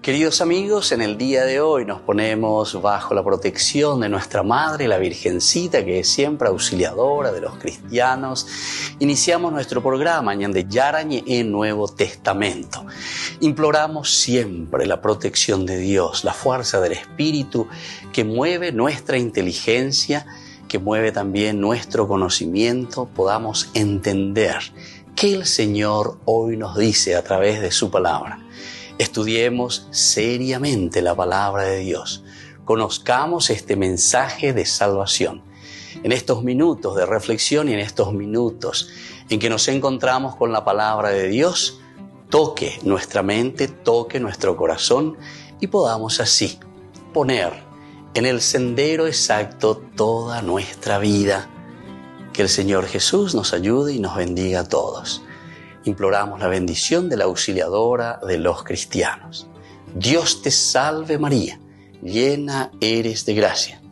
Queridos amigos, en el día de hoy nos ponemos bajo la protección de nuestra Madre, la Virgencita, que es siempre auxiliadora de los cristianos. Iniciamos nuestro programa Ñande Yarañe en Nuevo Testamento. Imploramos siempre la protección de Dios, la fuerza del Espíritu que mueve nuestra inteligencia, que mueve también nuestro conocimiento, podamos entender qué el Señor hoy nos dice a través de su palabra. Estudiemos seriamente la palabra de Dios. Conozcamos este mensaje de salvación. En estos minutos de reflexión y en estos minutos en que nos encontramos con la palabra de Dios, toque nuestra mente, toque nuestro corazón y podamos así poner en el sendero exacto toda nuestra vida. Que el Señor Jesús nos ayude y nos bendiga a todos. Imploramos la bendición de la auxiliadora de los cristianos. Dios te salve María, llena eres de gracia.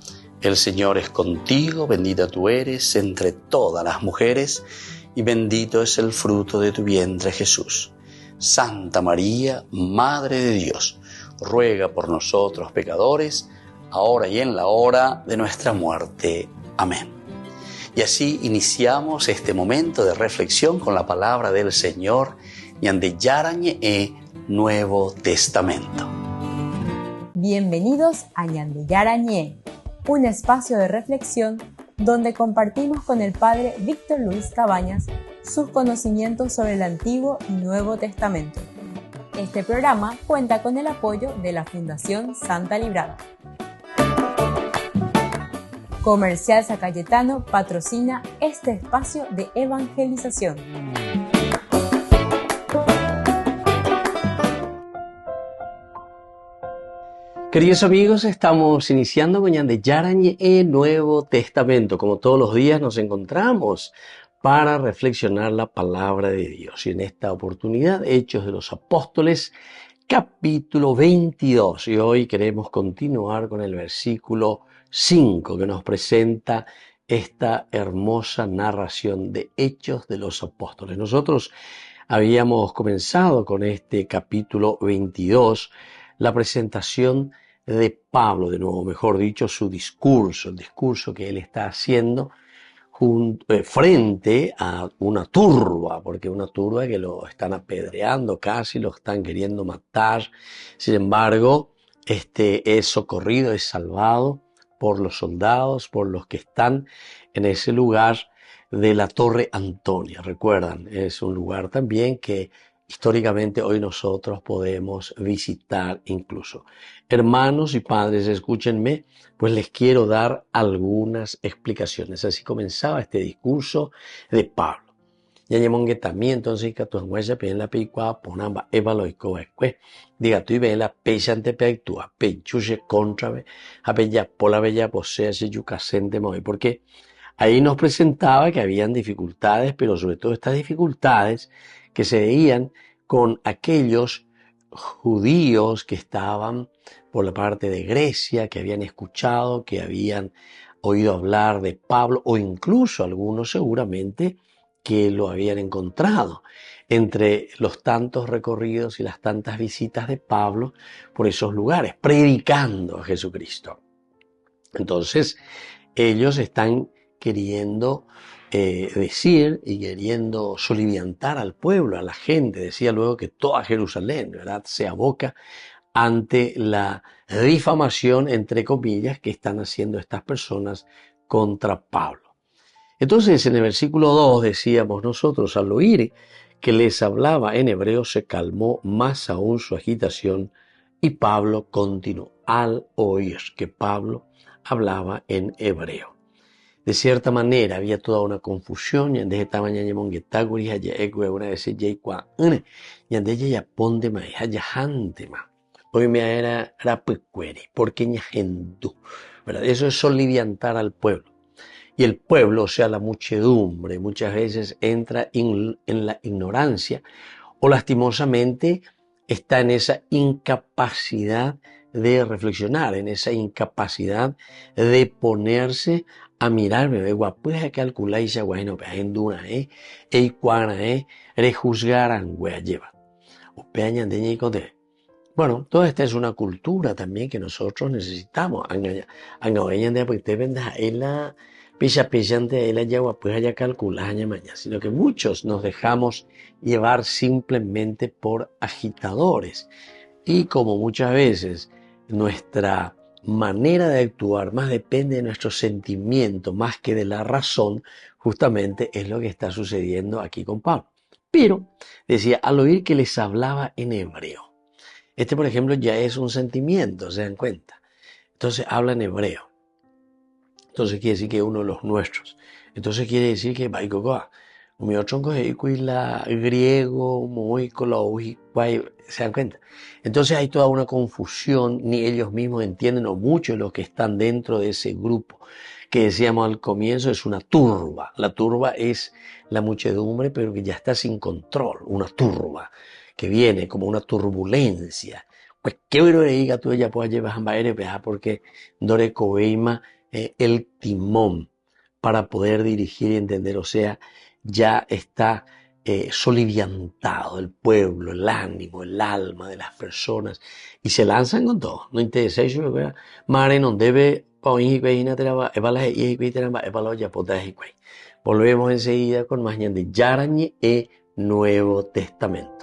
El Señor es contigo, bendita tú eres entre todas las mujeres y bendito es el fruto de tu vientre Jesús. Santa María, Madre de Dios, ruega por nosotros pecadores, ahora y en la hora de nuestra muerte. Amén. Y así iniciamos este momento de reflexión con la palabra del Señor, Ñande Yarañe Nuevo Testamento. Bienvenidos a Ñande Yarañe, un espacio de reflexión donde compartimos con el Padre Víctor Luis Cabañas sus conocimientos sobre el Antiguo y Nuevo Testamento. Este programa cuenta con el apoyo de la Fundación Santa Librada. Comercial San Cayetano patrocina este espacio de evangelización. Queridos amigos, estamos iniciando con Ñande Yarañe Nuevo Testamento. Como todos los días nos encontramos para reflexionar la palabra de Dios. Y en esta oportunidad, Hechos de los Apóstoles, capítulo 22. Y hoy queremos continuar con el versículo 5 que nos presenta esta hermosa narración de Hechos de los Apóstoles. Nosotros habíamos comenzado con este capítulo 22 la presentación de Pablo, de nuevo, mejor dicho, su discurso, el discurso que él está haciendo frente a una turba, porque una turba que lo están apedreando casi, lo están queriendo matar. Sin embargo, es socorrido, es salvado por los soldados, por los que están en ese lugar de la Torre Antonia. Recuerdan, es un lugar también que históricamente hoy nosotros podemos visitar incluso. Hermanos y padres, escúchenme, pues les quiero dar algunas explicaciones. Así comenzaba este discurso de Pablo. Yañemongue también, entonces, que tu huella pe en la peicua, ponamba, evaloico, diga tu y ve la pechante peictua, pechuche contrave, a bella pola bella posea, se yucasente moi, porque ahí nos presentaba que habían dificultades, pero sobre todo estas dificultades que se veían con aquellos judíos que estaban por la parte de Grecia, que habían escuchado, que habían oído hablar de Pablo, o incluso algunos seguramente que lo habían encontrado entre los tantos recorridos y las tantas visitas de Pablo por esos lugares, predicando a Jesucristo. Entonces, ellos están queriendo decir y queriendo soliviantar al pueblo, a la gente. Decía luego que toda Jerusalén, ¿verdad?, se aboca ante la difamación, entre comillas, que están haciendo estas personas contra Pablo. Entonces, en el versículo 2 decíamos nosotros, al oír que les hablaba en hebreo, se calmó más aún su agitación y Pablo continuó al oír que Pablo hablaba en hebreo. De cierta manera, había toda una confusión, y antes estaban ya mongetaguri, ya una vez ya qua, y antes ya ponde ma, ya jante ma. Hoy me era rapecueri, porque ña gendu, ¿verdad? Eso es soliviantar al pueblo. Y el pueblo, o sea, la muchedumbre, muchas veces entra en la ignorancia o lastimosamente está en esa incapacidad de reflexionar, en esa incapacidad de ponerse a mirar, me pues a calcular y ya bueno, pues en duna, cuana, rejuzgaran, lleva. O peañan de ñicote. Bueno, toda esta es una cultura también que nosotros necesitamos. Angaweñande porque vendas la pilla la yagua pues haya calculado mañana, sino que muchos nos dejamos llevar simplemente por agitadores. Y como muchas veces nuestra manera de actuar más depende de nuestro sentimiento más que de la razón, justamente es lo que está sucediendo aquí con Pablo. Pero decía, al oír que les hablaba en hebreo. Este, por ejemplo, ya es un sentimiento, ¿se dan cuenta? Entonces habla en hebreo. Entonces quiere decir que es uno de los nuestros. Entonces quiere decir que mi otro la griego, muy ¿se dan cuenta? Entonces hay toda una confusión, ni ellos mismos entienden, o muchos de los que están dentro de ese grupo, que decíamos al comienzo, es una turba. La turba es la muchedumbre, pero que ya está sin control, una turba, que viene como una turbulencia. Pues qué bueno diga tú ella puede llevar a porque Dore Coveima el timón para poder dirigir y entender, o sea, ya está soliviantado el pueblo, el ánimo, el alma de las personas y se lanzan con todo. No interesa eso, Mare no debe volvemos enseguida con más de Yarañe e Nuevo Testamento.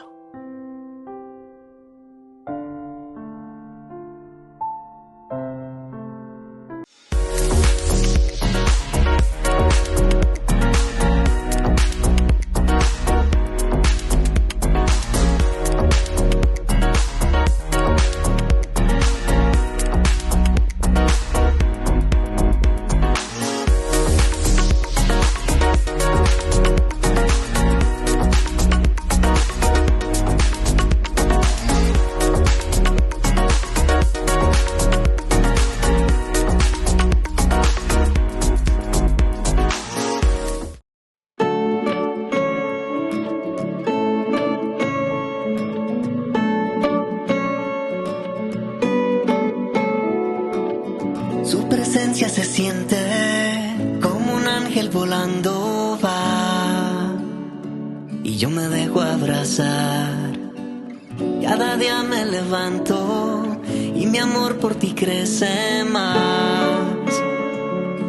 Se siente como un ángel volando va y yo me dejo abrazar. Cada día me levanto y mi amor por ti crece más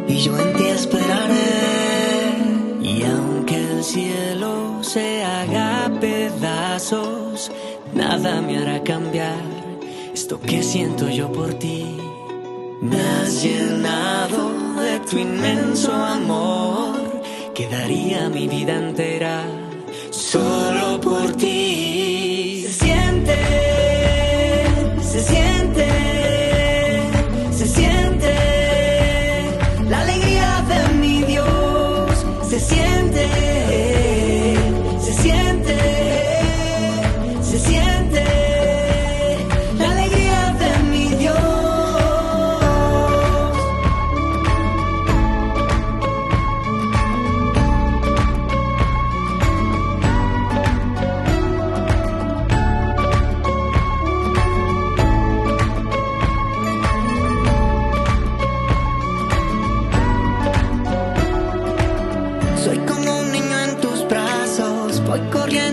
y yo en ti esperaré. Y aunque el cielo se haga pedazos, nada me hará cambiar esto que siento yo por ti. Me has llenado de tu inmenso amor, que daría mi vida entera solo por ti. Se siente, se siente, se siente la alegría de mi Dios. Se siente, se siente, se siente la alegría de mi Dios.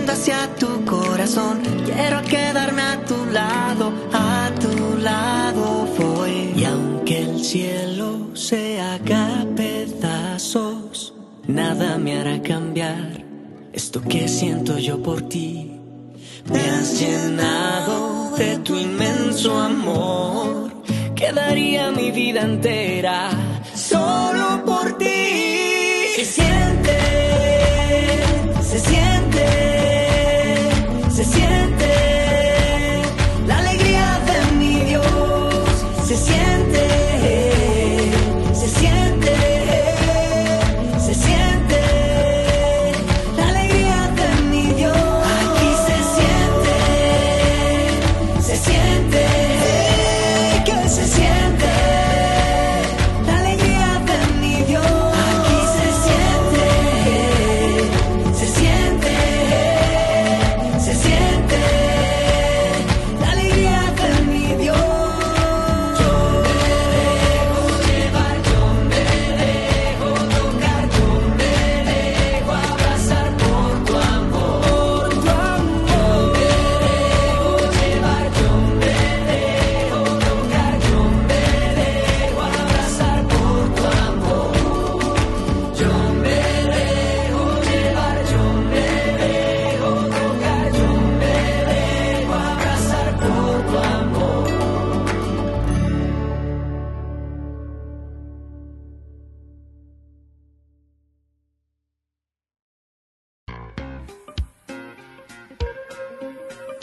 Hacia tu corazón, quiero quedarme a tu lado voy. Y aunque el cielo se haga pedazos, nada me hará cambiar esto que siento yo por ti. Me has llenado de tu inmenso amor, que daría mi vida entera solo por ti. Se siente, se siente. Se siente la alegría de mi Dios. Se siente, se siente, se siente la alegría de mi Dios. Aquí se siente que se siente la alegría de mi Dios.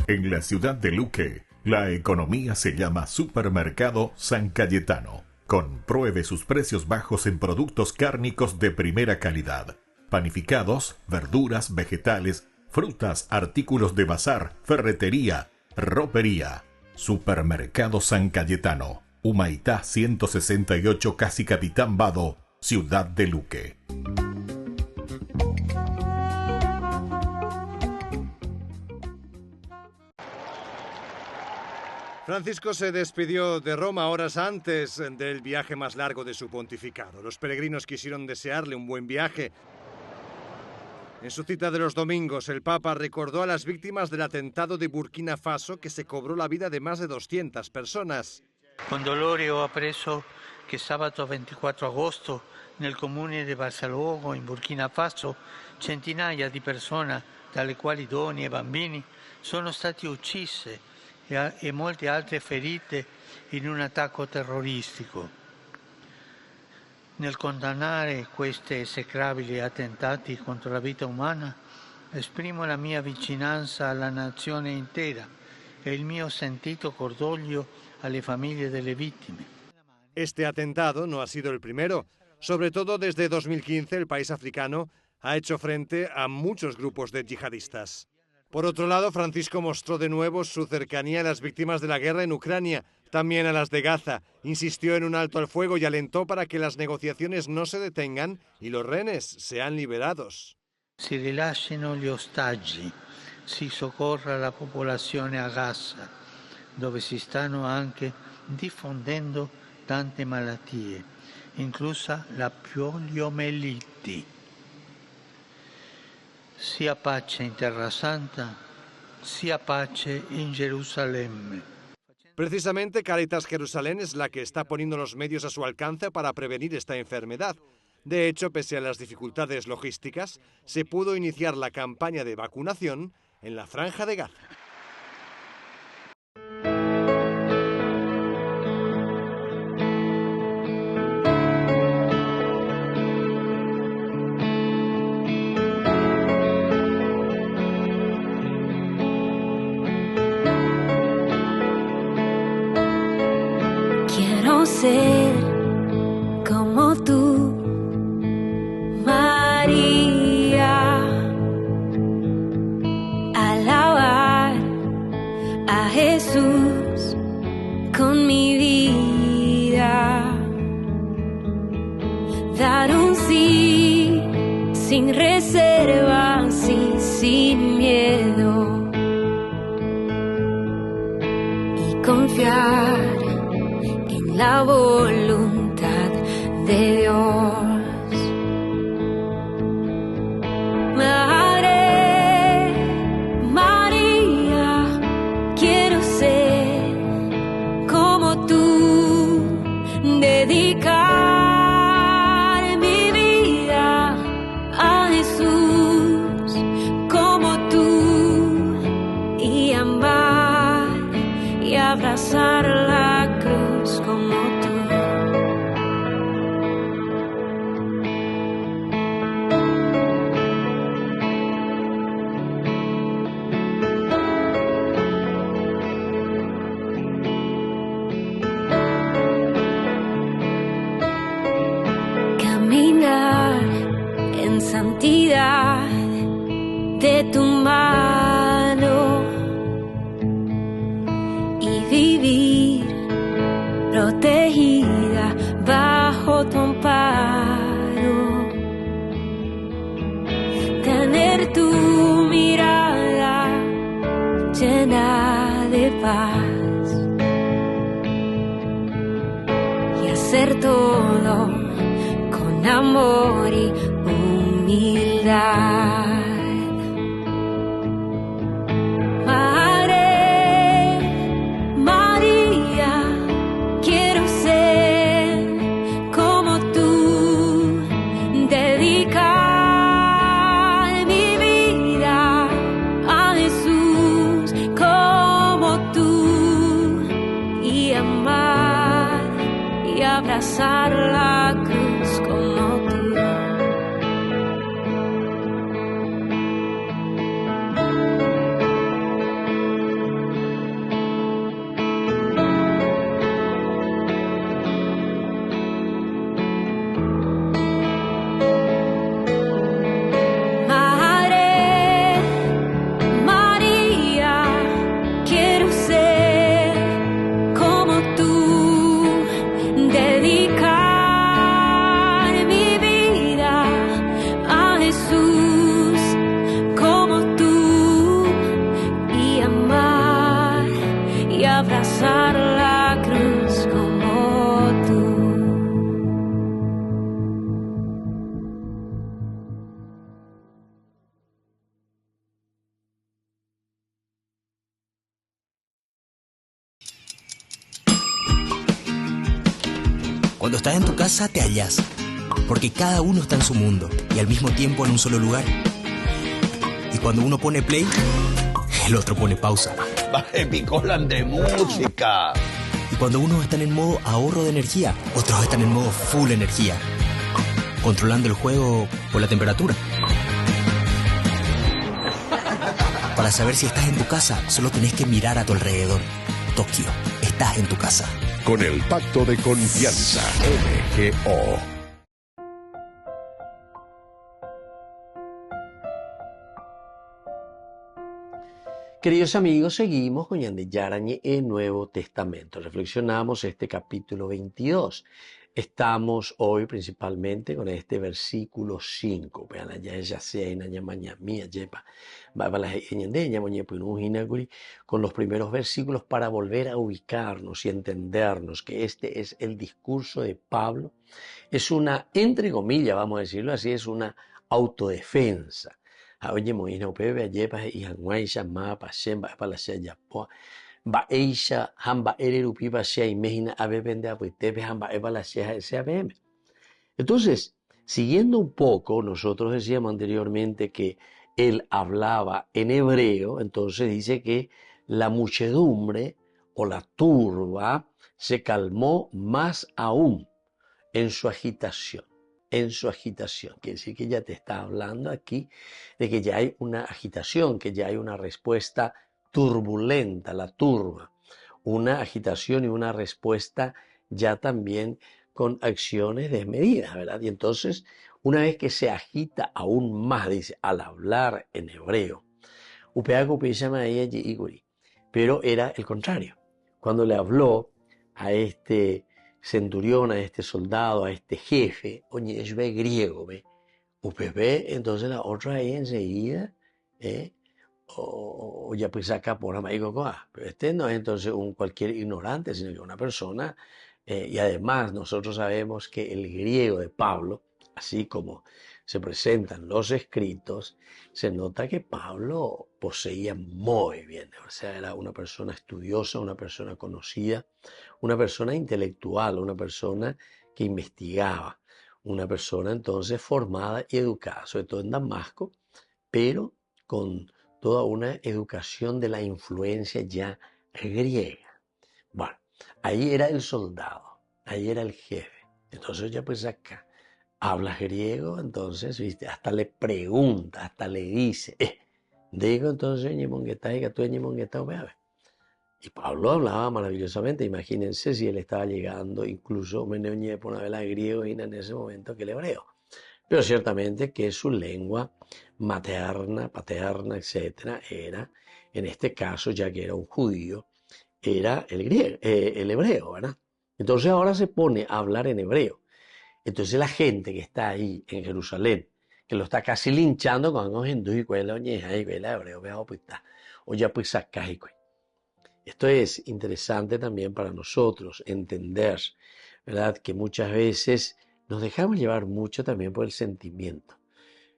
En la ciudad de Luque, la economía se llama Supermercado San Cayetano. Compruebe sus precios bajos en productos cárnicos de primera calidad. Panificados, verduras, vegetales, frutas, artículos de bazar, ferretería, ropería. Supermercado San Cayetano. Humaitá 168, Casi Capitán Vado, ciudad de Luque. Francisco se despidió de Roma horas antes del viaje más largo de su pontificado. Los peregrinos quisieron desearle un buen viaje. En su cita de los domingos, el Papa recordó a las víctimas del atentado de Burkina Faso, que se cobró la vida de más de 200 personas. Con dolore ho appreso che sabato 24 agosto nel comune di Barsaluogo in Burkina Faso centinaia di persone, tra le quali donne e bambini, sono stati uccise e molte altre ferite in un attacco terroristico. Nel condannare questi esecrabili attentati contro la vita umana, esprimo la mia vicinanza alla nazione intera e il mio sentito cordoglio alle famiglie delle vittime. Este atentado no ha sido el primero. Sobre todo desde 2015 el país africano ha hecho frente a muchos grupos de yihadistas. Por otro lado, Francisco mostró de nuevo su cercanía a las víctimas de la guerra en Ucrania, también a las de Gaza. Insistió en un alto al fuego y alentó para que las negociaciones no se detengan y los rehenes sean liberados. Si rilascino gli ostaggi, si soccorra la popolazione a Gaza, dove si stanno anche diffondendo tante malattie, inclusa la poliomielite. Sia pace in Terra Santa, sia pace in Gerusalemme. Precisamente Cáritas Jerusalén es la que está poniendo los medios a su alcance para prevenir esta enfermedad. De hecho, pese a las dificultades logísticas, se pudo iniciar la campaña de vacunación en la Franja de Gaza. Quiero ser como tú, María, alabar a Jesús con mi vida, dar un sí sin reservas y sin miedo, y confiar en la voluntad de Dios. Madre María, quiero ser como tú, dedicar mi vida a Jesús como tú, y amar y abrazar la cruz como tú. Caminar en santidad de tu mano y vivir protegida bajo tu amparo, tener tu mirada llena de paz y hacer todo con amor y humildad. Abrazar la cruz como tú. Cuando estás en tu casa te hallas, porque cada uno está en su mundo y al mismo tiempo en un solo lugar. Y cuando uno pone play, el otro pone pausa. Baje picolan de música. Y cuando unos están en modo ahorro de energía, otros están en modo full energía, controlando el juego por la temperatura. Para saber si estás en tu casa, solo tenés que mirar a tu alrededor. Tokio, estás en tu casa. Con el Pacto de Confianza, MGO. Queridos amigos, seguimos con Yandé Yarañe en Nuevo Testamento. Reflexionamos este capítulo 22. Estamos hoy principalmente con este versículo 5. Con los primeros versículos para volver a ubicarnos y entendernos que este es el discurso de Pablo. Es una, entre comillas, vamos a decirlo así, es una autodefensa. Oye, Moina, Upebe, Ayepa, y Hanwaisha, Mapa, Shemba, Palasha, Yapoa, Baeisha, Hamba, Ererupi, Basha, y Mejina, Abebende, Apuitepe, Hamba, Ebalasha, SABM. Entonces, siguiendo un poco, nosotros decíamos anteriormente que él hablaba en hebreo, entonces dice que la muchedumbre o la turba se calmó más aún en su agitación. Quiere decir que ya te está hablando aquí de que ya hay una agitación, que ya hay una respuesta turbulenta, la turba, una agitación y una respuesta ya también con acciones desmedidas, ¿verdad? Y entonces, una vez que se agita aún más, dice, al hablar en hebreo, pero era el contrario. Cuando le habló a este centurión, a este soldado, a este jefe, oye, es griego, ve, UPB, entonces la otra ahí enseguida, o ya pues saca por amaigo, pero este no es entonces un cualquier ignorante, sino que una persona, y además nosotros sabemos que el griego de Pablo, así como se presentan los escritos, se nota que Pablo poseía muy bien, o sea, era una persona estudiosa, una persona conocida, una persona intelectual, una persona que investigaba, una persona entonces formada y educada, sobre todo en Damasco, pero con toda una educación de la influencia ya griega. Bueno, ahí era el soldado, ahí era el jefe. Entonces ya pues acá, ¿hablas griego? Entonces, viste, hasta le pregunta, hasta le dice, digo entonces, y Pablo hablaba maravillosamente, imagínense si él estaba llegando incluso por una vela griego y en ese momento que el hebreo. Pero ciertamente que su lengua materna, paterna, etcétera, era, en este caso, ya que era un judío, era el griego, el hebreo, ¿verdad? Entonces ahora se pone a hablar en hebreo. Entonces la gente que está ahí en Jerusalén, que lo está casi linchando con los hindúes y cuela oñeja y cuela hebreo, vea pues está, o ya pues acá y cuela. Esto es interesante también para nosotros entender, ¿verdad? Que muchas veces nos dejamos llevar mucho también por el sentimiento.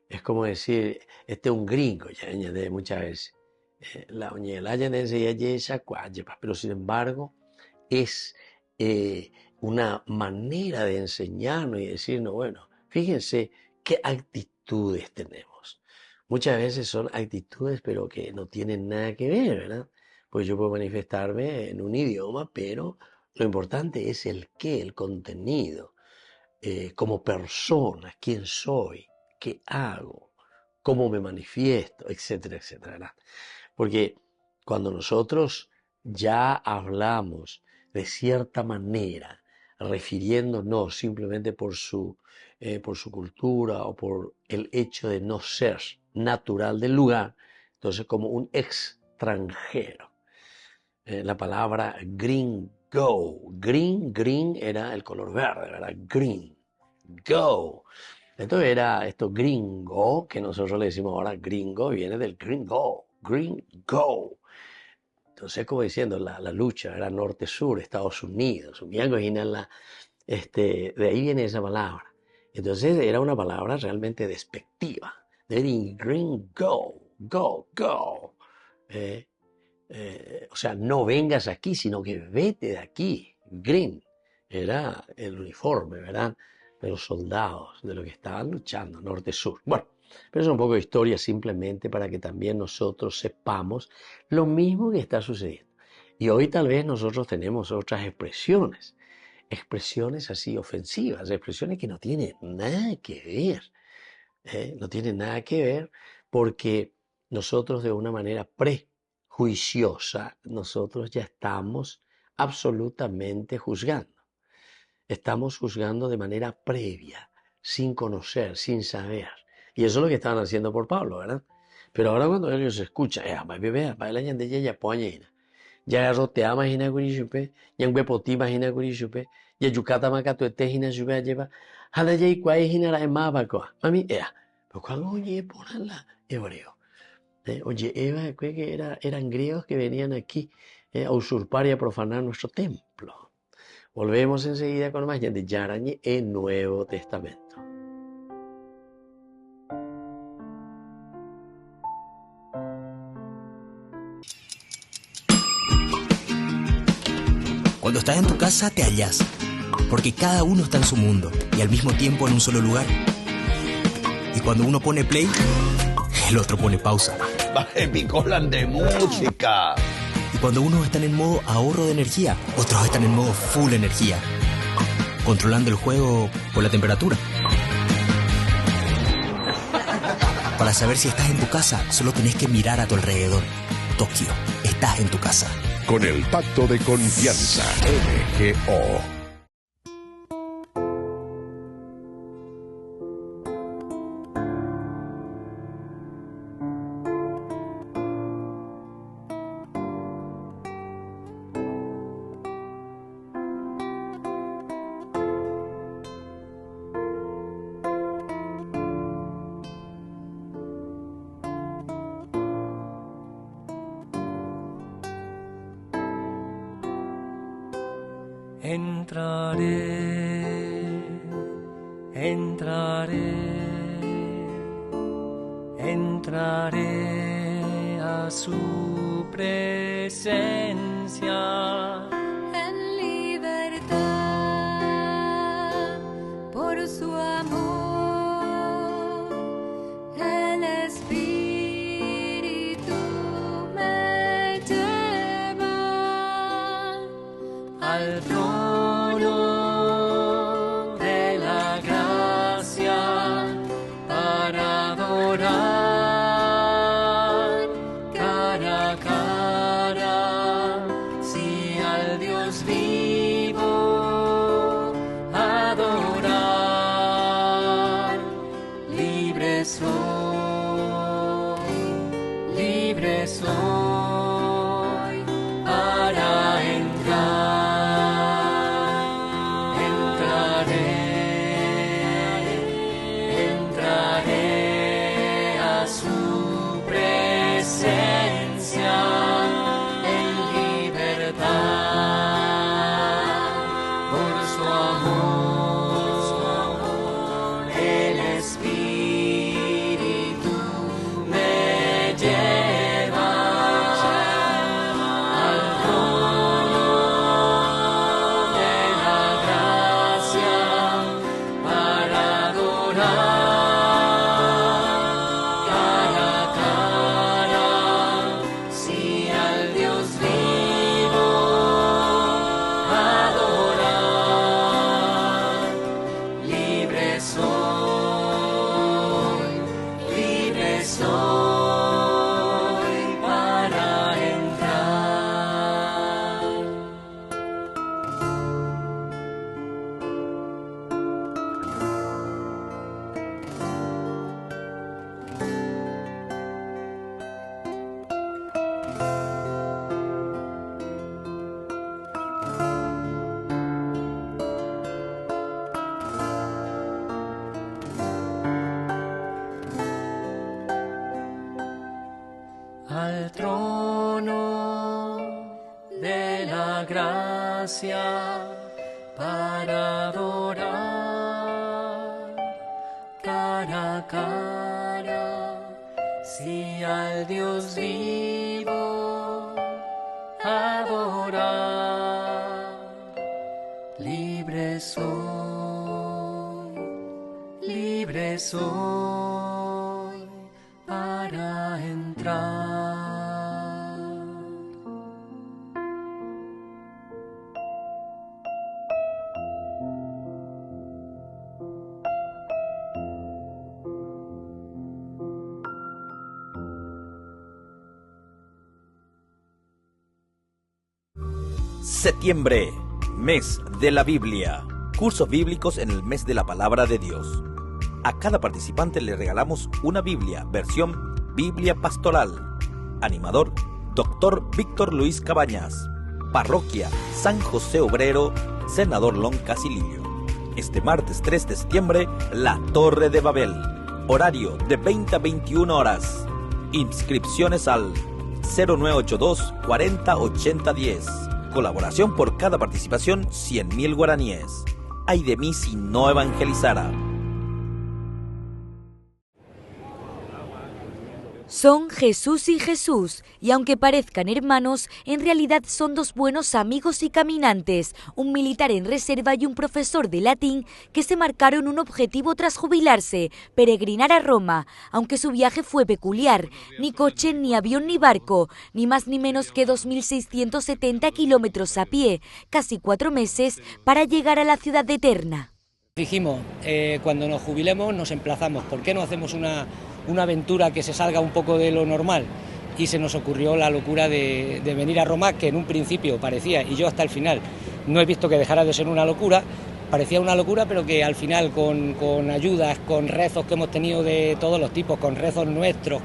Es como decir, este es un gringo, ya añade muchas veces. La oñela ya esa pero sin embargo es una manera de enseñarnos y decirnos, bueno, fíjense qué actitudes tenemos. Muchas veces son actitudes pero que no tienen nada que ver, ¿verdad? Pues yo puedo manifestarme en un idioma, pero lo importante es el qué, el contenido, como persona, quién soy, qué hago, cómo me manifiesto, etcétera, etcétera, ¿verdad? Porque cuando nosotros ya hablamos de cierta manera, refiriéndonos simplemente por su cultura o por el hecho de no ser natural del lugar, entonces como un extranjero. La palabra gringo, green era el color verde, ¿verdad? Green, go. Entonces era esto gringo, que nosotros le decimos ahora gringo, viene del gringo. Entonces, como diciendo, la lucha era norte-sur, Estados Unidos, de ahí viene esa palabra. Entonces era una palabra realmente despectiva. De gringo, go. O sea, no vengas aquí, sino que vete de aquí. Green, era el uniforme, ¿verdad? De los soldados, de los que estaban luchando, norte-sur. Bueno, pero es un poco de historia simplemente para que también nosotros sepamos lo mismo que está sucediendo. Y hoy tal vez nosotros tenemos otras expresiones así ofensivas, expresiones que no tienen nada que ver, no tienen nada que ver porque nosotros de una manera prejuiciosa, nosotros ya estamos absolutamente juzgando. Estamos juzgando de manera previa, sin conocer, sin saber. Y eso es lo que estaban haciendo por Pablo, ¿verdad? Pero ahora cuando ellos escuchan, ya rotea imagina gurishupe, ya poti imagina gurishupe, ya yukata makatuete hina shupe lleva, hada ya ikuai hina ra emabako. Mami, pero cuando oye ponen la hebreo. Oye, Eva, que eran griegos que venían aquí a usurpar y a profanar nuestro templo. Volvemos enseguida con más de Yarañe en Nuevo Testamento. Cuando estás en tu casa te hallas, porque cada uno está en su mundo y al mismo tiempo en un solo lugar. Y cuando uno pone play, el otro pone pausa. Baje picolan de música. Y cuando unos están en modo ahorro de energía, otros están en modo full energía, controlando el juego por la temperatura. Para saber si estás en tu casa, solo tenés que mirar a tu alrededor. Tokio, estás en tu casa. Con el pacto de confianza MGO. Entraré a su presencia en libertad por su amor. El Espíritu me lleva al trono de la gracia para adorar. Soy para entrar, entraré a su presencia en libertad por su amor, el Espíritu me lleva. Al trono de la gracia para adorar cara a cara, sí, al Dios vivo adorar, libre soy para entrar. Septiembre, mes de la Biblia. Cursos bíblicos en el mes de la palabra de Dios. A cada participante le regalamos una Biblia, versión Biblia Pastoral. Animador, Dr. Víctor Luis Cabañas. Parroquia San José Obrero, Senador Lon Casilillo. Este martes 3 de septiembre, La Torre de Babel. Horario de 20 a 21 horas. Inscripciones al 0982 40 80 10. Colaboración por cada participación, 100.000 guaraníes. Ay de mí si no evangelizara. Son Jesús y Jesús, y aunque parezcan hermanos, en realidad son dos buenos amigos y caminantes, un militar en reserva y un profesor de latín que se marcaron un objetivo tras jubilarse, peregrinar a Roma, aunque su viaje fue peculiar, ni coche, ni avión, ni barco, ni más ni menos que 2.670 kilómetros a pie, casi 4 meses, para llegar a la ciudad eterna. Dijimos, cuando nos jubilemos nos emplazamos, ¿por qué no hacemos una aventura que se salga un poco de lo normal? Y se nos ocurrió la locura de venir a Roma, que en un principio parecía, y yo hasta el final no he visto que dejara de ser una locura, parecía una locura, pero que al final con ayudas, con rezos que hemos tenido de todos los tipos, con rezos nuestros,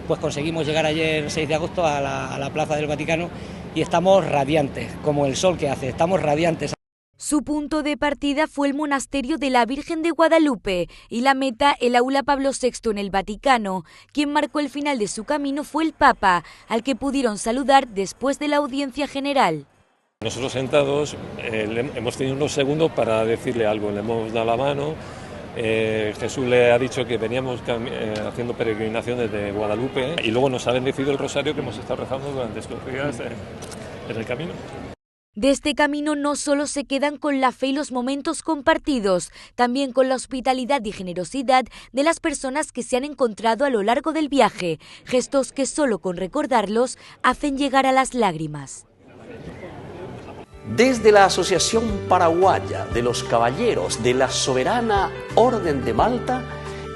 pues conseguimos llegar ayer 6 de agosto a la Plaza del Vaticano y estamos radiantes, como el sol que hace, estamos radiantes. Su punto de partida fue el monasterio de la Virgen de Guadalupe y la meta el aula Pablo VI en el Vaticano. Quien marcó el final de su camino fue el Papa, al que pudieron saludar después de la audiencia general. Nosotros sentados hemos tenido unos segundos para decirle algo, le hemos dado la mano. Jesús le ha dicho que veníamos haciendo peregrinación desde Guadalupe y luego nos ha bendecido el rosario que hemos estado rezando durante estos días en el camino. De este camino no solo se quedan con la fe y los momentos compartidos, también con la hospitalidad y generosidad de las personas que se han encontrado a lo largo del viaje, gestos que solo con recordarlos hacen llegar a las lágrimas. Desde la Asociación Paraguaya de los Caballeros de la Soberana Orden de Malta,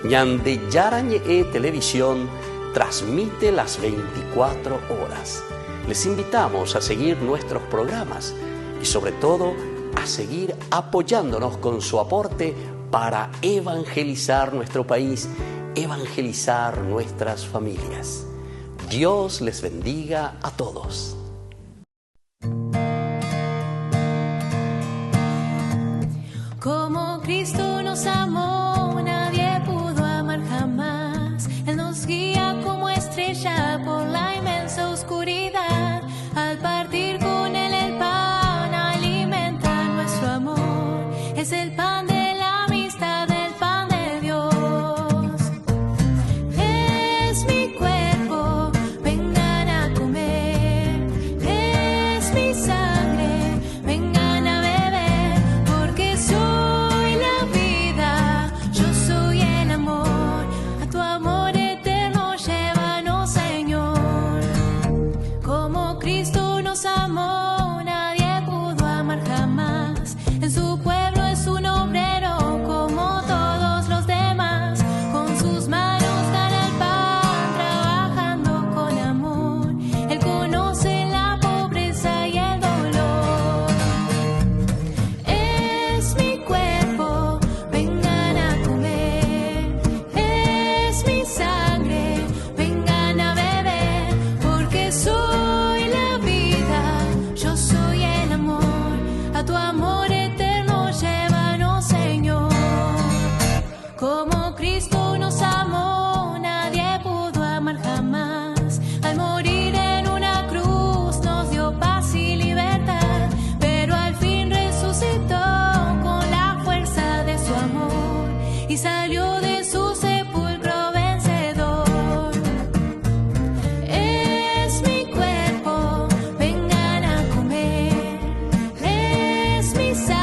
Ñande Yarañe Televisión transmite las 24 horas. Les invitamos a seguir nuestros programas y sobre todo a seguir apoyándonos con su aporte para evangelizar nuestro país, evangelizar nuestras familias. Dios les bendiga a todos. Como Cristo nos amó, nadie pudo amar jamás. Él nos guía como estrella por la inmensa oscuridad. Al partir con él el pan, alimenta nuestro amor. Es el pan de la amistad, el pan de Dios. Es mi cuerpo, vengan a comer. Es mi sangre, vengan a beber. Porque soy la vida, yo soy el amor. A tu amor eterno llévanos, Señor. Como Cristo nos amó, nadie pudo amar jamás. En su pueblo es un obrero como todos los demás. Con sus manos gana el pan, trabajando con amor. Él conoce la pobreza y el dolor. Es mi cuerpo, vengan a comer. Es mi sangre, vengan a beber. Porque soy la vida, yo soy el amor. A tu amor eterno llévanos, Señor. Como Cristo nos amó, nadie pudo amar jamás. Al morir en una cruz nos dio paz y libertad, pero al fin resucitó con la fuerza de su amor y salió de su sepulcro vencedor. Es mi cuerpo, vengan a comer. Es mi sangre.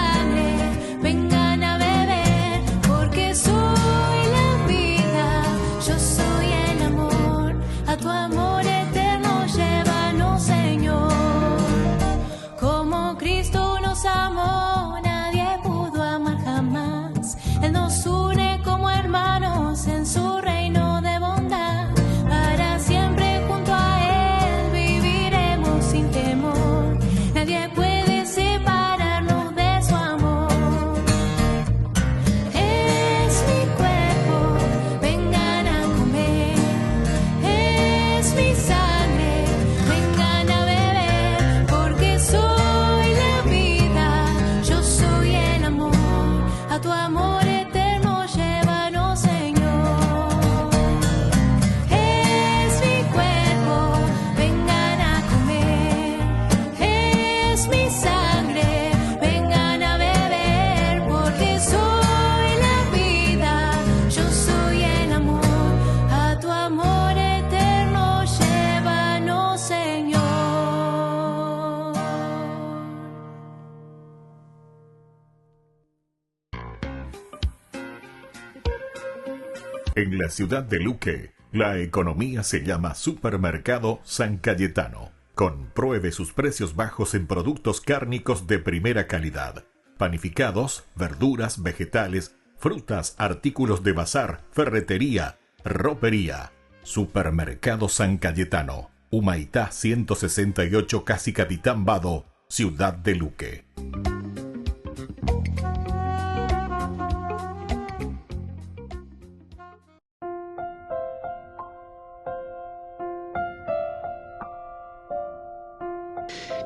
En la ciudad de Luque, la economía se llama Supermercado San Cayetano. Compruebe sus precios bajos en productos cárnicos de primera calidad. Panificados, verduras, vegetales, frutas, artículos de bazar, ferretería, ropería. Supermercado San Cayetano. Humaitá 168, casi Capitán Vado, ciudad de Luque.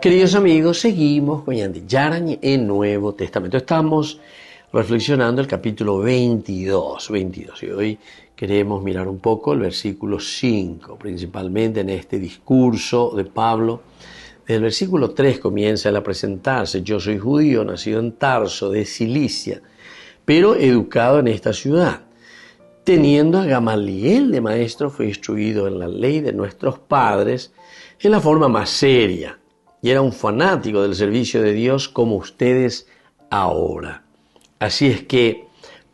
Queridos amigos, seguimos con Yandi Yarañ en Nuevo Testamento. Estamos reflexionando el capítulo 22. Y hoy queremos mirar un poco el versículo 5, principalmente en este discurso de Pablo. El versículo 3 comienza él a presentarse. Yo soy judío, nacido en Tarso, de Cilicia, pero educado en esta ciudad. Teniendo a Gamaliel de maestro, fue instruido en la ley de nuestros padres en la forma más seria. Y era un fanático del servicio de Dios como ustedes ahora. Así es que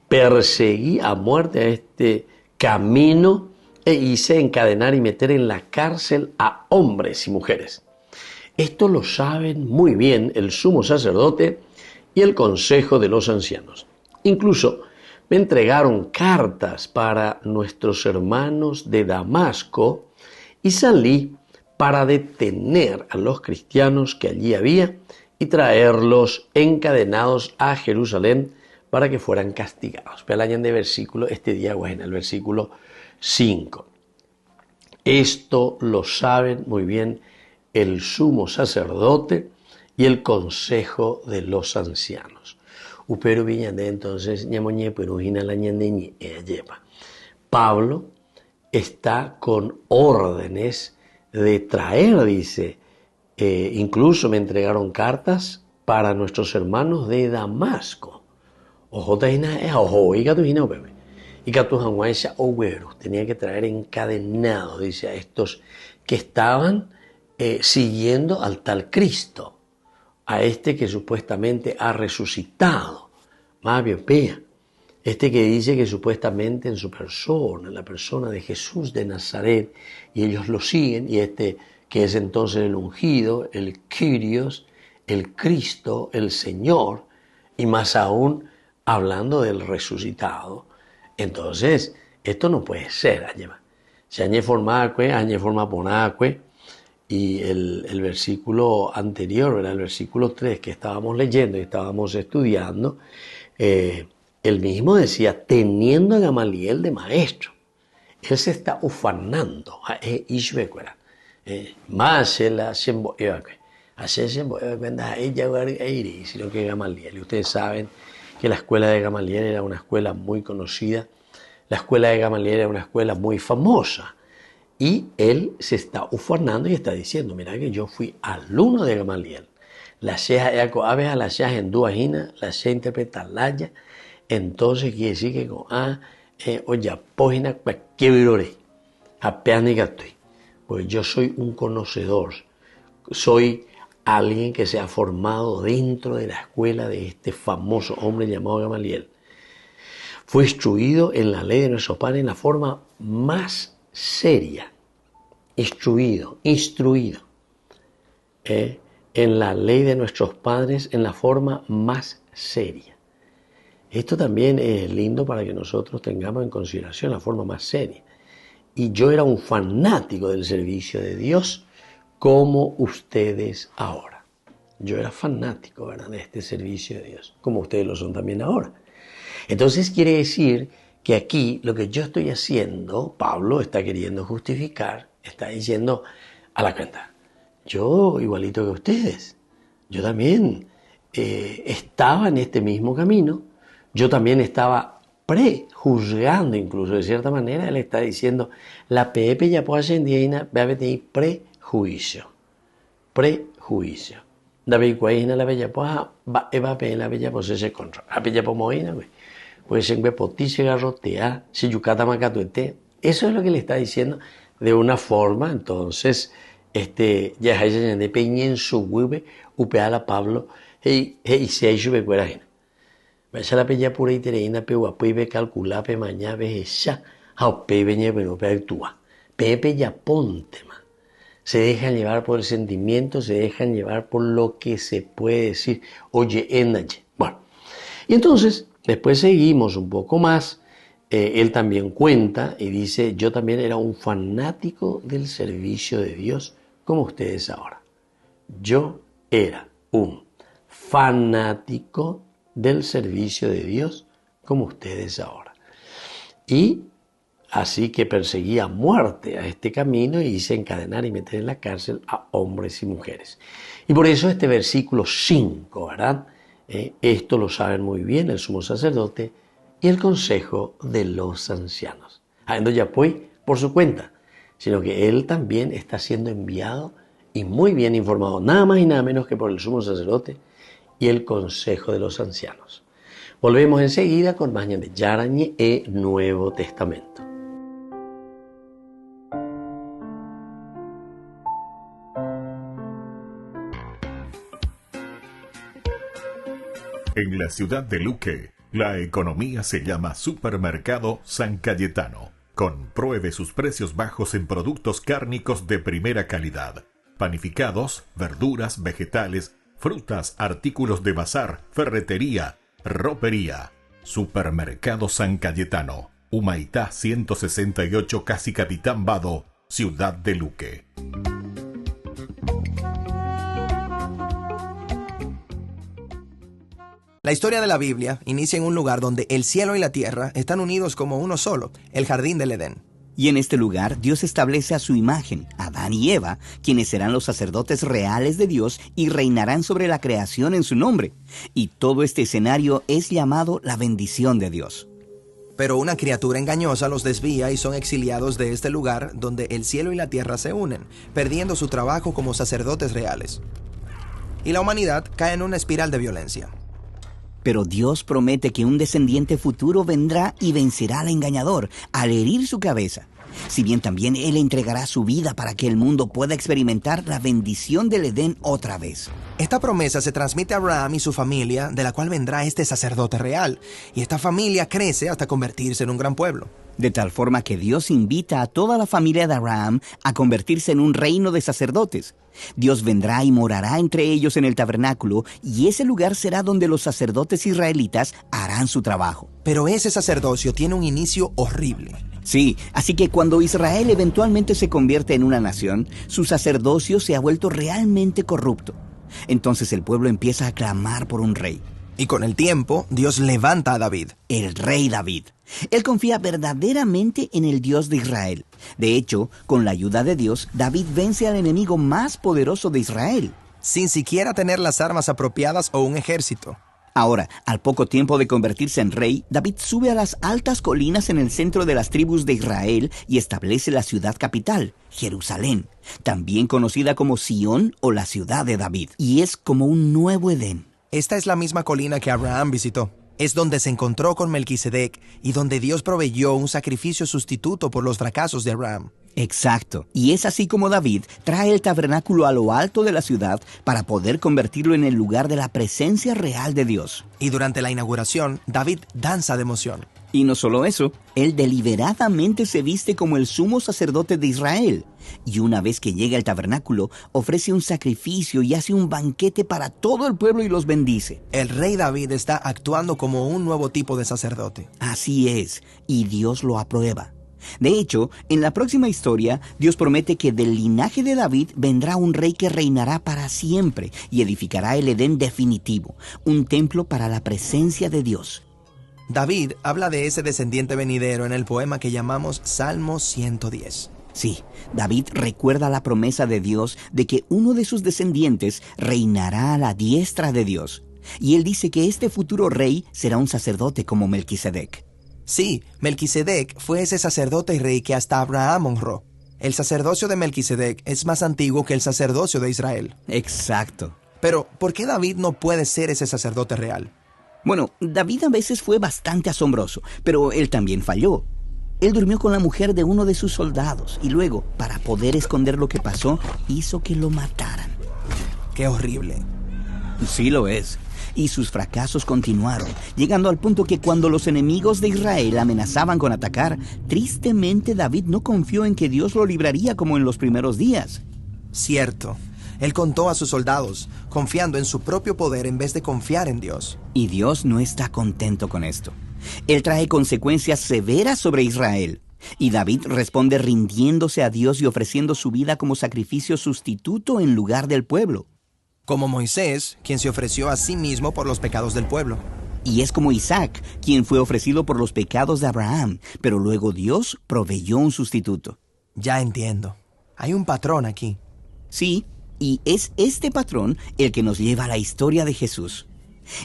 perseguí a muerte a este camino e hice encadenar y meter en la cárcel a hombres y mujeres. Esto lo saben muy bien el sumo sacerdote y el consejo de los ancianos. Incluso me entregaron cartas para nuestros hermanos de Damasco y salí para detener a los cristianos que allí había y traerlos encadenados a Jerusalén para que fueran castigados. Pelayan de versículo, este día, bueno, el versículo 5. Esto lo saben muy bien el sumo sacerdote y el consejo de los ancianos. Upero viñande entonces ñamoñe perujina la ñandeñe lleva. Pablo está con órdenes de traer, dice, incluso me entregaron cartas para nuestros hermanos de Damasco. Tenía que traer encadenados, dice, a estos que estaban siguiendo al tal Cristo, a este que supuestamente ha resucitado, más biopea, este que dice que supuestamente en su persona, en la persona de Jesús de Nazaret, y ellos lo siguen, y este que es entonces el ungido, el Kyrios, el Cristo, el Señor, y más aún hablando del resucitado. Entonces, esto no puede ser, se añe formacue, añe forma ponacue, y el versículo anterior, ¿verdad? El versículo 3 que estábamos leyendo y estábamos estudiando, él mismo decía, teniendo a Gamaliel de maestro. Él se está ufanando. Sino que Gamaliel. Y ustedes saben que la escuela de Gamaliel era una escuela muy conocida. La escuela de Gamaliel era una escuela muy famosa. Y él se está ufanando y está diciendo, mira que yo fui alumno de Gamaliel. La sheja aves a la sheja en duajina, la sheja interpreta laya. Entonces quiere decir que con oya pógina cualquier virore, apenas estoy. Pues yo soy un conocedor, soy alguien que se ha formado dentro de la escuela de este famoso hombre llamado Gamaliel. Fue instruido en la ley de nuestros padres en la forma más seria. Instruido. En la ley de nuestros padres en la forma más seria. Esto también es lindo para que nosotros tengamos en consideración la forma más seria. Y yo era un fanático del servicio de Dios como ustedes ahora. Yo era fanático, ¿verdad?, de este servicio de Dios, como ustedes lo son también ahora. Entonces quiere decir que aquí lo que yo estoy haciendo, Pablo está queriendo justificar, está diciendo a la cuenta, yo igualito que ustedes, yo también estaba en este mismo camino, yo también estaba prejuzgando, incluso de cierta manera, él está diciendo, la PEP ya puede ser indígena, va a tener prejuicio. David Cuaína la bella poja, va a pedir la bella pues ese control. A bella pomoina, pues en potice garrotea, si yucata macatuete. Eso es lo que le está diciendo de una forma, entonces, ya hay de peña en su hueve, upeala Pablo, y se ha hecho becuera. Vaya la pella pura y tereina, pe guapo y be calcula, pe maña, ve esa, Pepe actúa. Pepe ya ponte, man. Se dejan llevar por el sentimiento, se dejan llevar por lo que se puede decir. Oye, enaye. Bueno, y entonces, después seguimos un poco más. Él también cuenta y dice, yo también era un fanático del servicio de Dios, como ustedes ahora. Yo era un fanático del servicio de Dios, como ustedes ahora. Y así que perseguía a muerte a este camino y hice encadenar y meter en la cárcel a hombres y mujeres. Y por eso este versículo 5, ¿verdad? Esto lo saben muy bien el sumo sacerdote y el consejo de los ancianos. No ya pues por su cuenta, sino que él también está siendo enviado y muy bien informado, nada más y nada menos que por el sumo sacerdote y el consejo de los ancianos. Volvemos enseguida con más de Yarañe e Nuevo Testamento. En la ciudad de Luque, la economía se llama Supermercado San Cayetano. Compruebe sus precios bajos en productos cárnicos de primera calidad. Panificados, verduras, vegetales, frutas, artículos de bazar, ferretería, ropería. Supermercado San Cayetano, Humaitá 168, Casi Capitán Vado, Ciudad de Luque. La historia de la Biblia inicia en un lugar donde el cielo y la tierra están unidos como uno solo, el jardín del Edén. Y en este lugar Dios establece a su imagen, a Adán y Eva, quienes serán los sacerdotes reales de Dios y reinarán sobre la creación en su nombre. Y todo este escenario es llamado la bendición de Dios. Pero una criatura engañosa los desvía y son exiliados de este lugar donde el cielo y la tierra se unen, perdiendo su trabajo como sacerdotes reales. Y la humanidad cae en una espiral de violencia. Pero Dios promete que un descendiente futuro vendrá y vencerá al engañador al herir su cabeza. Si bien también Él entregará su vida para que el mundo pueda experimentar la bendición del Edén otra vez. Esta promesa se transmite a Abraham y su familia, de la cual vendrá este sacerdote real. Y esta familia crece hasta convertirse en un gran pueblo. De tal forma que Dios invita a toda la familia de Abraham a convertirse en un reino de sacerdotes. Dios vendrá y morará entre ellos en el tabernáculo, y ese lugar será donde los sacerdotes israelitas harán su trabajo. Pero ese sacerdocio tiene un inicio horrible. Sí, así que cuando Israel eventualmente se convierte en una nación, su sacerdocio se ha vuelto realmente corrupto. Entonces el pueblo empieza a clamar por un rey. Y con el tiempo, Dios levanta a David. El rey David. Él confía verdaderamente en el Dios de Israel. De hecho, con la ayuda de Dios, David vence al enemigo más poderoso de Israel. Sin siquiera tener las armas apropiadas o un ejército. Ahora, al poco tiempo de convertirse en rey, David sube a las altas colinas en el centro de las tribus de Israel y establece la ciudad capital, Jerusalén, también conocida como Sión o la ciudad de David. Y es como un nuevo Edén. Esta es la misma colina que Abraham visitó. Es donde se encontró con Melquisedec y donde Dios proveyó un sacrificio sustituto por los fracasos de Abraham. Exacto. Y es así como David trae el tabernáculo a lo alto de la ciudad para poder convertirlo en el lugar de la presencia real de Dios. Y durante la inauguración, David danza de emoción. Y no solo eso, él deliberadamente se viste como el sumo sacerdote de Israel. Y una vez que llega al tabernáculo, ofrece un sacrificio y hace un banquete para todo el pueblo y los bendice. El rey David está actuando como un nuevo tipo de sacerdote. Así es, y Dios lo aprueba. De hecho, en la próxima historia, Dios promete que del linaje de David vendrá un rey que reinará para siempre y edificará el Edén definitivo, un templo para la presencia de Dios. David habla de ese descendiente venidero en el poema que llamamos Salmo 110. Sí, David recuerda la promesa de Dios de que uno de sus descendientes reinará a la diestra de Dios. Y él dice que este futuro rey será un sacerdote como Melquisedec. Sí, Melquisedec fue ese sacerdote y rey que hasta Abraham honró. El sacerdocio de Melquisedec es más antiguo que el sacerdocio de Israel. Exacto. Pero, ¿por qué David no puede ser ese sacerdote real? Bueno, David a veces fue bastante asombroso, pero él también falló. Él durmió con la mujer de uno de sus soldados y luego, para poder esconder lo que pasó, hizo que lo mataran. ¡Qué horrible! Sí lo es. y sus fracasos continuaron, llegando al punto que cuando los enemigos de Israel amenazaban con atacar, tristemente David no confió en que Dios lo libraría como en los primeros días. Cierto. Él contó a sus soldados, confiando en su propio poder en vez de confiar en Dios. Y Dios no está contento con esto. Él trae consecuencias severas sobre Israel. Y David responde rindiéndose a Dios y ofreciendo su vida como sacrificio sustituto en lugar del pueblo. Como Moisés, quien se ofreció a sí mismo por los pecados del pueblo. Y es como Isaac, quien fue ofrecido por los pecados de Abraham, pero luego Dios proveyó un sustituto. Ya entiendo. Hay un patrón aquí. Sí, y es este patrón el que nos lleva a la historia de Jesús.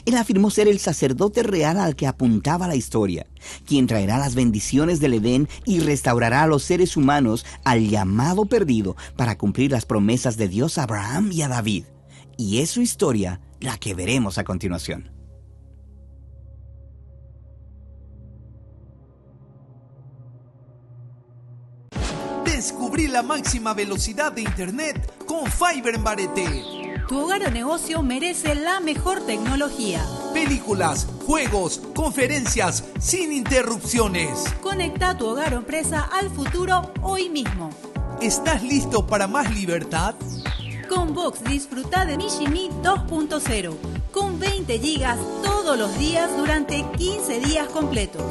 Él afirmó ser el sacerdote real al que apuntaba la historia, quien traerá las bendiciones del Edén y restaurará a los seres humanos al llamado perdido para cumplir las promesas de Dios a Abraham y a David. Y es su historia la que veremos a continuación. Descubrí la máxima velocidad de Internet con Fiber en Barete. Tu hogar o negocio merece la mejor tecnología. Películas, juegos, conferencias, sin interrupciones. Conecta tu hogar o empresa al futuro hoy mismo. ¿Estás listo para más libertad? Con Vox disfruta de Mishimi 2.0, con 20 gigas todos los días durante 15 días completos.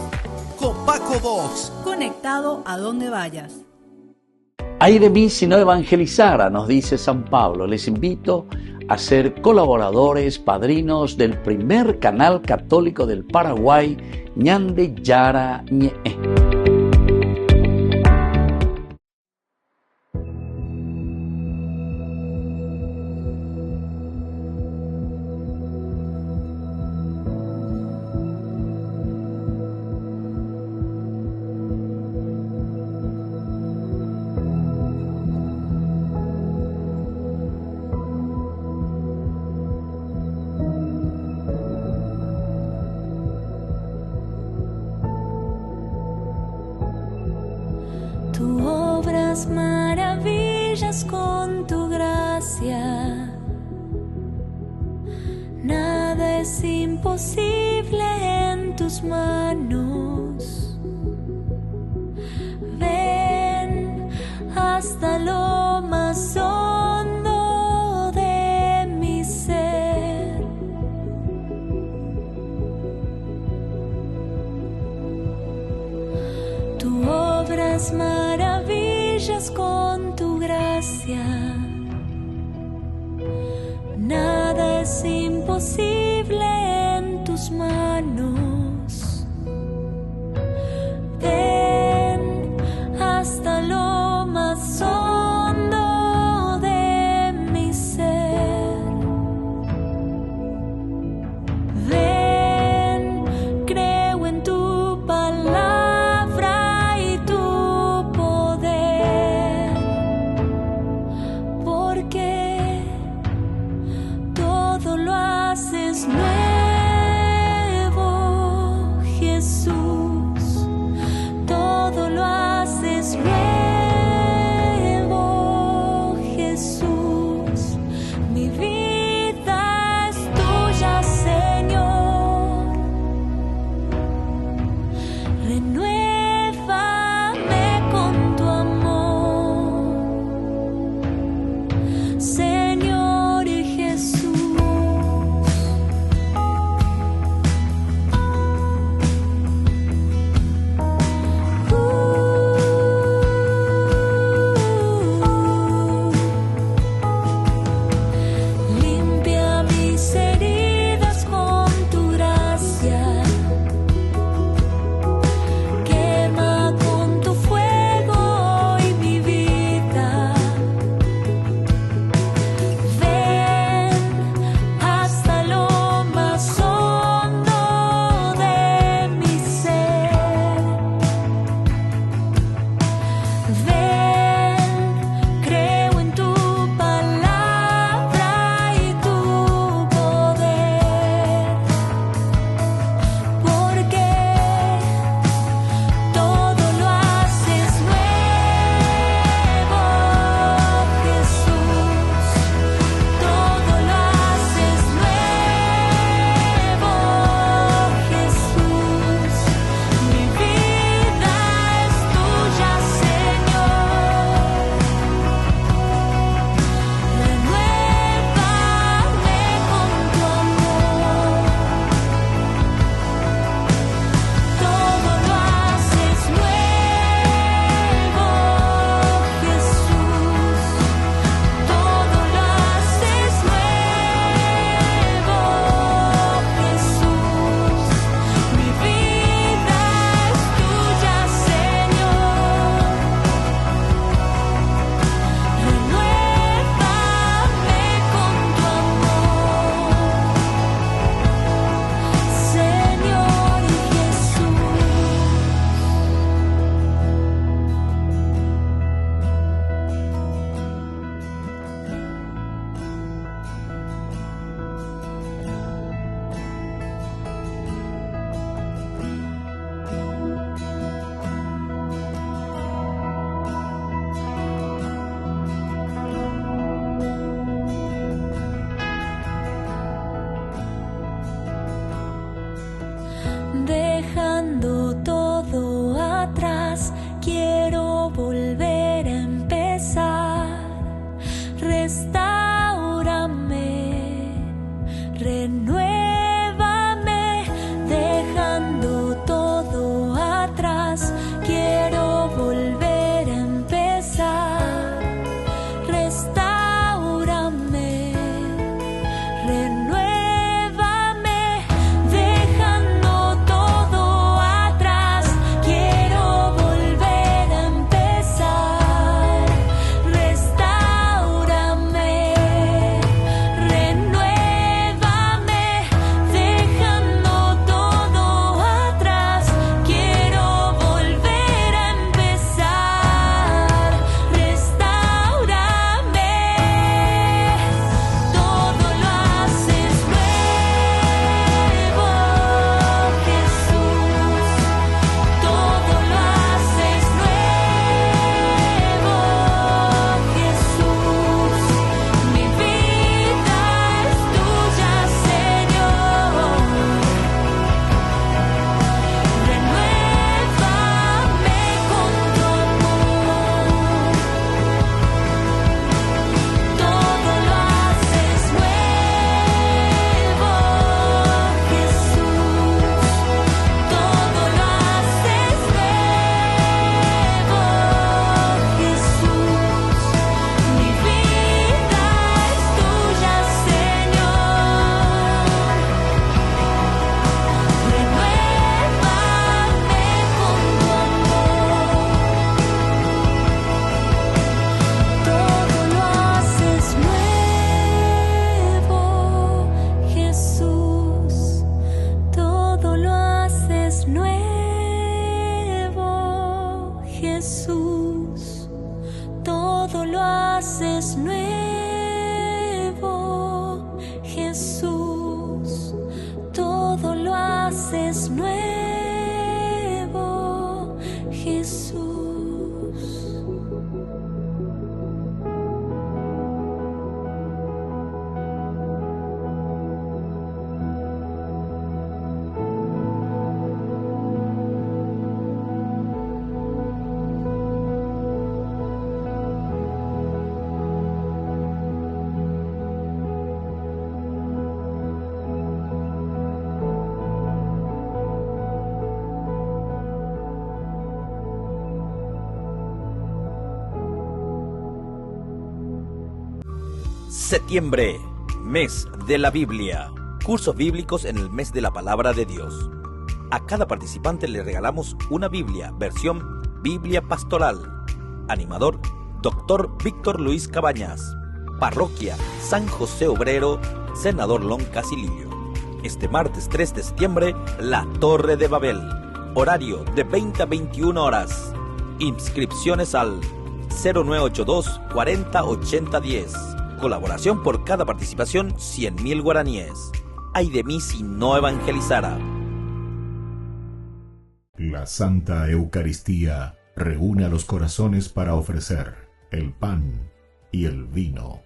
Con Paco Vox. Conectado a donde vayas. Ay de mí si no evangelizara, nos dice San Pablo. Les invito a ser colaboradores, padrinos del primer canal católico del Paraguay, Ñande Yara Ñe. Tú obras maravillas con tu gracia. Nada es imposible en tus manos. Ven hasta lo más hondo de mi ser. Tú obras maravillas con tu gracia. Nada es imposible en tus manos. Ven hasta lo más hondo de mi ser. Ven, creo en tu palabra y tu poder, porque todo lo haces nuevo Jesús, todo lo haces nuevo. Jesús, todo lo haces nuevo. Jesús. Septiembre, mes de la Biblia. Cursos bíblicos en el mes de la palabra de Dios. A cada participante le regalamos una Biblia, versión Biblia Pastoral. Animador, Dr. Víctor Luis Cabañas. Parroquia San José Obrero, Senador Lon Casilillo. Este martes 3 de septiembre, La Torre de Babel. Horario de 20 a 21 horas. Inscripciones al 0982 40 80 10. Colaboración por cada participación, 100.000 guaraníes. Ay de mí si no evangelizara. La Santa Eucaristía reúne a los corazones para ofrecer el pan y el vino,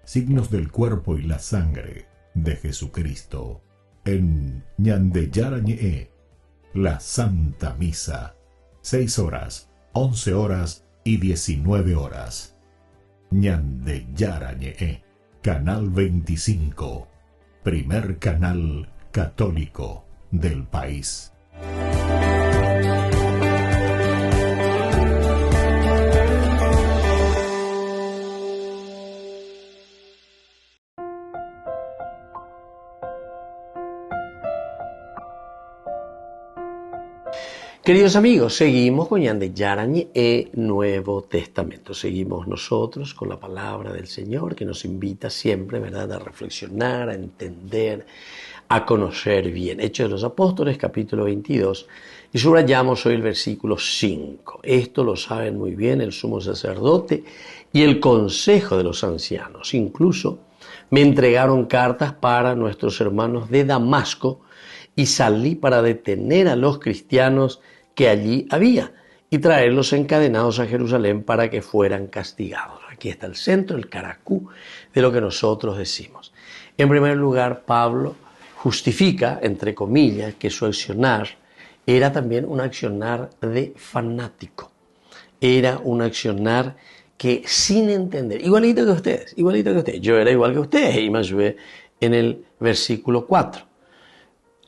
signos del cuerpo y la sangre de Jesucristo. En Ñandeyarañe, la Santa Misa, 6 horas, 11 horas y 19 horas. Ñandeyarañe, Canal 25, primer canal católico del país. Queridos amigos, seguimos con Ñandeyarañe Nuevo Testamento. Seguimos nosotros con la palabra del Señor que nos invita siempre, ¿verdad?, a reflexionar, a entender, a conocer bien. Hechos de los Apóstoles, capítulo 22, y subrayamos hoy el versículo 5. Esto lo saben muy bien el sumo sacerdote y el consejo de los ancianos. Incluso me entregaron cartas para nuestros hermanos de Damasco y salí para detener a los cristianos que allí había y traerlos encadenados a Jerusalén para que fueran castigados. Aquí está el centro, el caracú de lo que nosotros decimos. En primer lugar, Pablo justifica, entre comillas, que su accionar era también un accionar de fanático. Era un accionar que sin entender, igualito que ustedes, yo era igual que ustedes y me ayudé en el versículo 4.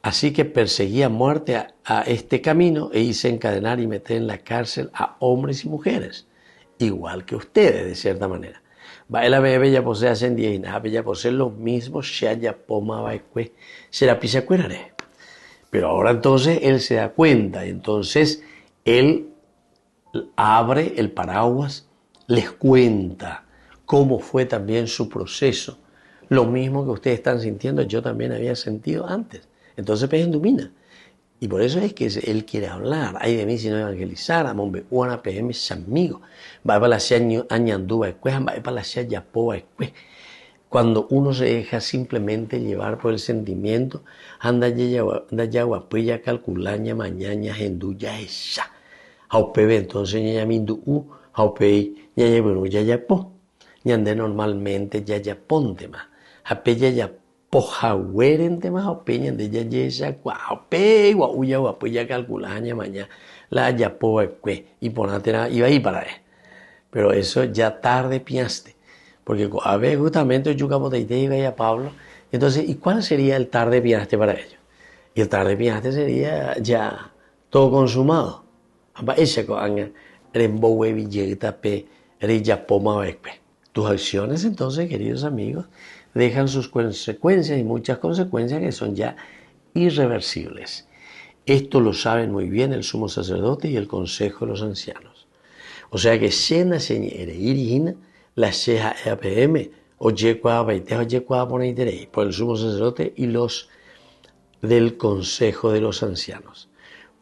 Así que perseguía muerte a este camino e hice encadenar y meter en la cárcel a hombres y mujeres, igual que ustedes, de cierta manera. Baila bebe ya posee hacen 10 y nada, ya posee lo mismo, ya poma baikue, será pisacuerare. Pero ahora entonces él se da cuenta, entonces él abre el paraguas, les cuenta cómo fue también su proceso. Lo mismo que ustedes están sintiendo, yo también había sentido antes. Entonces pues domina. Y por eso es que él quiere hablar. Ay de mí si no evangelizara, mombe una PM amigo. Va para la añandúa escueja, va para la yapoa escueja. Cuando uno se deja simplemente llevar por el sentimiento, anda ya guapuya calculaña mañana genduya esa. Haupebe entonces ya mindu haupei ya bueno ya yapo. Ñande normalmente ya yaponte más. Hapeya ya pojahuerente más opeñan de ya yesa guape guauya guapuya calculaña mañana la yapoa escueja y ponatera iba ahí para él. Pero eso ya tarde piaste. Porque a ver, justamente yo capoteité y a Pablo. Entonces, ¿y cuál sería el tarde piaste para ellos? Y el tarde piaste sería ya todo consumado. Tus acciones, entonces, queridos amigos, dejan sus consecuencias y muchas consecuencias que son ya irreversibles. Esto lo saben muy bien el sumo sacerdote y el consejo de los ancianos. O sea que Shena Señere Irigina, la Sheja EAPM, Oyekwa Baiteja Oyekwa Poneiterei, por el sumo sacerdote y los del consejo de los ancianos.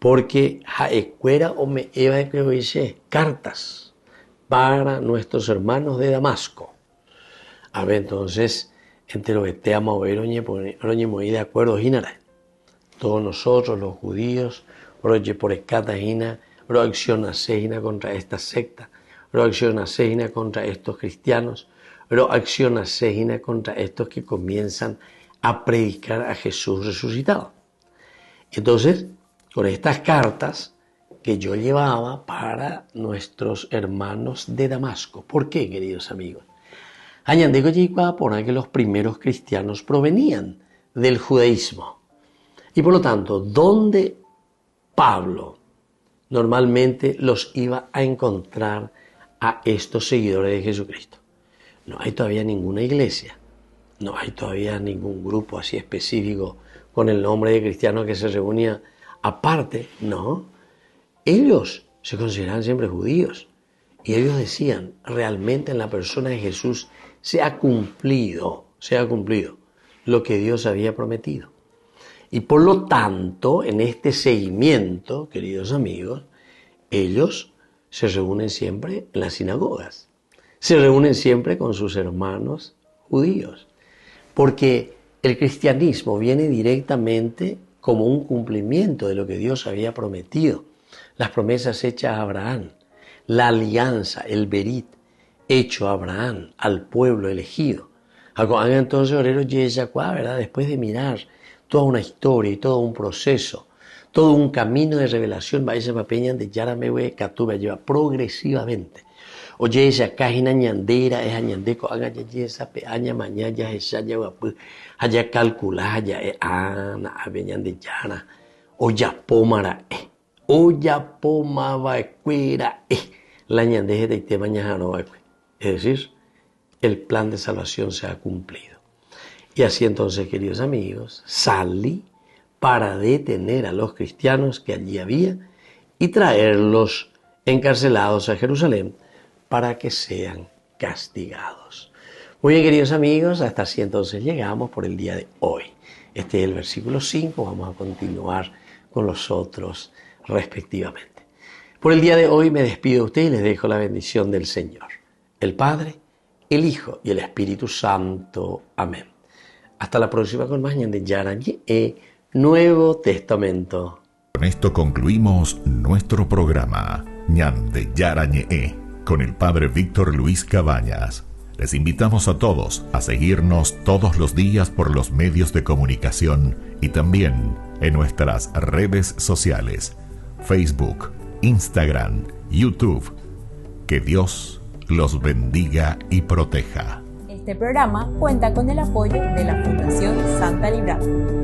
porque haekuera o me eva que dice cartas para nuestros hermanos de Damasco. A ver, entonces, entre lo que te amo ver, oye, muy de acuerdo, Ginara. Todos nosotros, los judíos, oye, por escatagina, acción asesina contra esta secta, acción asesina contra estos cristianos, acción asesina contra estos que comienzan a predicar a Jesús resucitado. Entonces, con estas cartas que yo llevaba para nuestros hermanos de Damasco. ¿Por qué, queridos amigos? Añadigo por que los primeros cristianos provenían del judaísmo. Y por lo tanto, ¿dónde Pablo normalmente los iba a encontrar a estos seguidores de Jesucristo? No hay todavía ninguna iglesia, no hay todavía ningún grupo así específico con el nombre de cristiano que se reunía aparte, no. Ellos se consideraban siempre judíos y ellos decían, realmente en la persona de Jesús se ha cumplido lo que Dios había prometido. Y por lo tanto, en este seguimiento, queridos amigos, ellos se reúnen siempre en las sinagogas, se reúnen siempre con sus hermanos judíos, porque el cristianismo viene directamente como un cumplimiento de lo que Dios había prometido, las promesas hechas a Abraham, la alianza, el berit, hecho a Abraham, al pueblo elegido. Entonces, oreros, ¿verdad? Después de mirar toda una historia y todo un proceso, todo un camino de revelación, de Yaramewe Katuba lleva progresivamente. Oye, esa cajina ñandera es añandeco, haga esa peaña mañana, esa ya haya calcular, ya ana, aveñan de llana, oya pomara, oya poma vacuera, la ñandeje de te mañana no va. Es decir, el plan de salvación se ha cumplido. Y así entonces, queridos amigos, salí para detener a los cristianos que allí había y traerlos encarcelados a Jerusalén para que sean castigados. Muy bien, queridos amigos, hasta así entonces llegamos por el día de hoy. Este es el versículo 5, vamos a continuar con los otros respectivamente. Por el día de hoy me despido de ustedes y les dejo la bendición del Señor, el Padre, el Hijo y el Espíritu Santo. Amén. Hasta la próxima con más de Yarañe, Nuevo Testamento. Con esto concluimos nuestro programa Ñande Yarañe con el Padre Víctor Luis Cabañas. Les invitamos a todos a seguirnos todos los días por los medios de comunicación y también en nuestras redes sociales, Facebook, Instagram, YouTube. Que Dios los bendiga y proteja. Este programa cuenta con el apoyo de la Fundación Santa Librada.